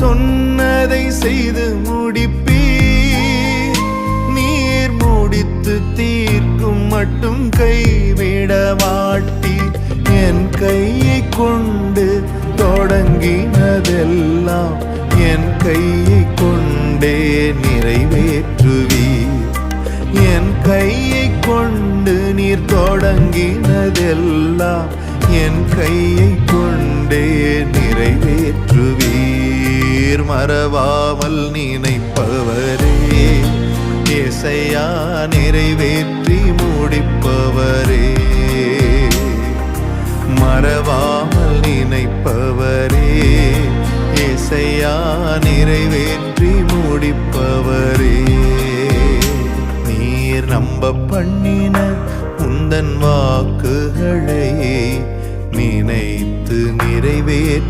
சொன்னதை செய்து முடிப்பீர். நீர் முடித்து தீர்க்கும் மட்டும் கைவிட மாட்டீர். என் கையை கொண்டு தொடங்கினதெல்லாம் என் கையை கொண்டே நிறைவேற்றுவீர். என் கையை கொண்டு நீர் தொடங்கினதெல்லாம் என் கையை கொண்டே நிறைவேற்றுவீர். மறவாமல் நினைப்பவரே, ஏசையா நிறைவேற்றி முடிப்பவரே. மறவாமல் நினைப்பவரே, ஏசையா நிறைவேற்றி முடிப்பவரே. நீர் நம்ப பண்ணின உந்தன் வாக்குகளை நினைத்து நிறைவேற்றுவீர்.